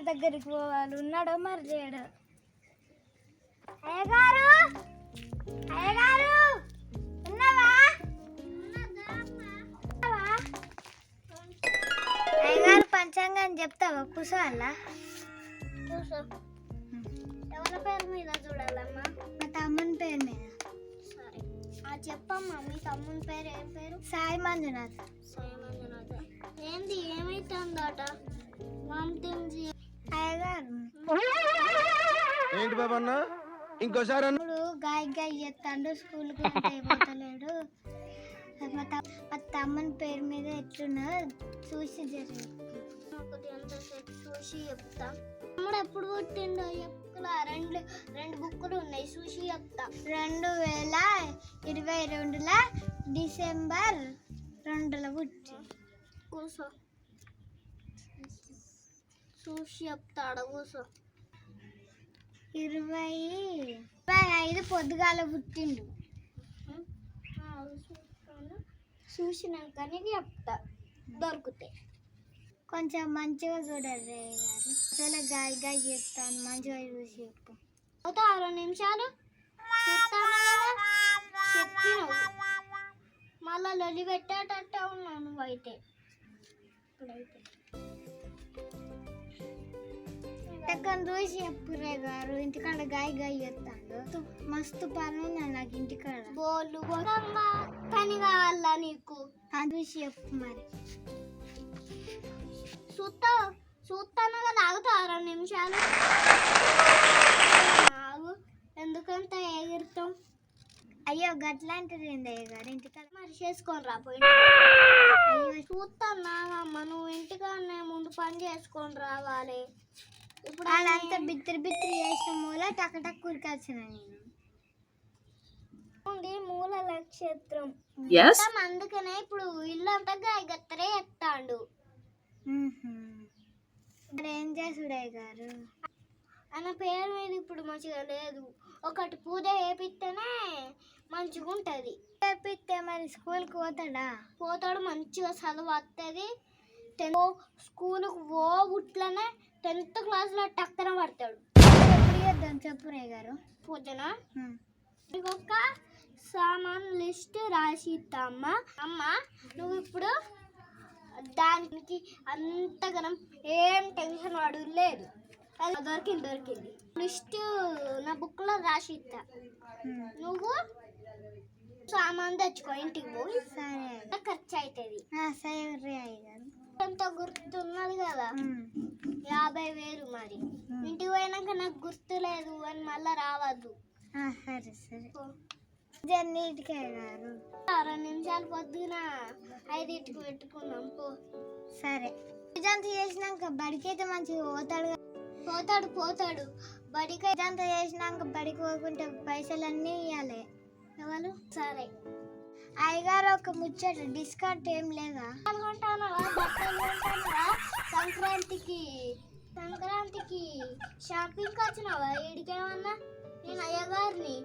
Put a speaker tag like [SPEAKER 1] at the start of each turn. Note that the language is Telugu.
[SPEAKER 1] దగ్గరికి పోవాలి, ఉన్నాడో మరి లేడు. అయ్యగారు, అయ్యగారు ఉన్నావా? అయ్యగారు పంచాంగం చెప్తావా? కూర్చోవాలా? కూర్చో. ఎవరి పేరు మీద చూడాలమ్మా? మా తమ్ముని పేరు మీద. సరే చెప్పమ్మా, మీ తమ్ముని పేరు ఏం పేరు? సాయి మంజునాథ్. సాయి మంజునాథ్. ఏంది ఏమైతుందట? వామిటింగ్. అయ్యగారు
[SPEAKER 2] ఏంటి బాబా అన్న ఇంకోసారి
[SPEAKER 1] ఇప్పుడు గాయ గాయ చేస్తాడు, స్కూల్కి అయిపోతలేడు. మా తమ్ముని పేరు మీద ఎట్లున్నా చూసి జరిగి చూసి చెప్తా. తమ్ముడు ఎప్పుడు పుట్టిండో చెప్పులా? రెండు బుక్కులు ఉన్నాయి, చూసి చెప్తా. 2022 డిసెంబర్ 2 పుట్టి. కూర్చో, చూసి చెప్తాడు. కూర్చో. 25 పొద్దుగాల పుట్టిండు. చూసినాకనే చెప్తా, దొరుకుతాయి. కొంచెం మంచిగా చూడండి గారు, చాలా గాయ గాయ చెప్తాను, మంచిగా చూసి చెప్పు. అవుతా 2 నిమిషాలు చెప్పినావు, మళ్ళా లొలి పెట్టేటట్టే ఉన్నావు నువ్వైతే. ఇప్పుడైతే చూసి చెప్పురే గారు, ఇంటికాడ గాయ గాయ చేస్తాడు. మస్తు పని ఉంది నాకు ఇంటికాడ. బోళ్ళు పని కావాలా నీకు? చూసి చెప్పు మరి. చూస్తాను కదా, ఆగుతా 2 నిమిషాలు. ఆగు, ఎందుకంత ఎగురుతాం? అయ్యో గట్లాంటిది ఏంది అయ్య గారు, ఇంటికాడ మరి చేసుకొని రాపోయి. అయ్యో చూస్తాన్నావమ్మ, నువ్వు ఇంటికాడనే ముందు పని చేసుకొని రావాలి. ఇప్పుడు వాళ్ళంతా బిత్తిరి బిత్తిరి చేసిన మూల టక్ కురికొచ్చిన నేను. మూల నక్షత్రం అందుకనే ఇప్పుడు ఇల్లు అంతా గాయగత్తరే ఎత్తాడు. మరి ఏం చేసుడయ్య గారు? అన్న పేరు మీద ఇప్పుడు మంచిగా లేదు, ఒకటి పూజ చేపిస్తేనే మంచిగా ఉంటుంది. చేపిస్తే మరి స్కూల్కి పోతాడా? పోతాడు, మంచిగా చదువు వస్తుంది. స్కూల్కి ఉట్లనే 10th క్లాస్లో టక్కన పడతాడు. ఎప్పుడు చేద్దాం చెప్పురయ్య గారు? పూజన ఇంకొక సామాన్ లిస్ట్ రాసి ఇస్తామ్మా. అమ్మ నువ్వు ఇప్పుడు దానికి అంతగానం ఏం టెన్షన్ పడు లేదు, అది దొరికింది లిస్ట్ నా బుక్లో రాసి ఇస్తా. నువ్వు సామాన్ తెచ్చుకో, ఇంటికి పోయి. సరే, ఖర్చు అవుతుంది. సరే అయ్యారు, ఎంత గుర్తున్నది కదా 50,000. మరి ఇంటికి పోయినాక నాకు గుర్తు లేదు అని మళ్ళా రావద్దు. సరే సరే. నీటికే గారు 2 నిమిషాలు పొద్దున 5కి పెట్టుకున్నాం పో. సరే, ఇదంతా చేసినాక బడికైతే మంచిగా పోతాడు. బడికి ఇదంతా చేసినాక బడికి పోకుంటే పైసలన్నీ ఇవ్వాలి. ఎవరు? సరే అయ్యగారు, ఒక ముచ్చట, డిస్కౌంట్ ఏం లేదా? సంక్రాంతికి షాపింగ్కి వచ్చినావా? ఏడికేమన్నా నేను అయ్యగారిని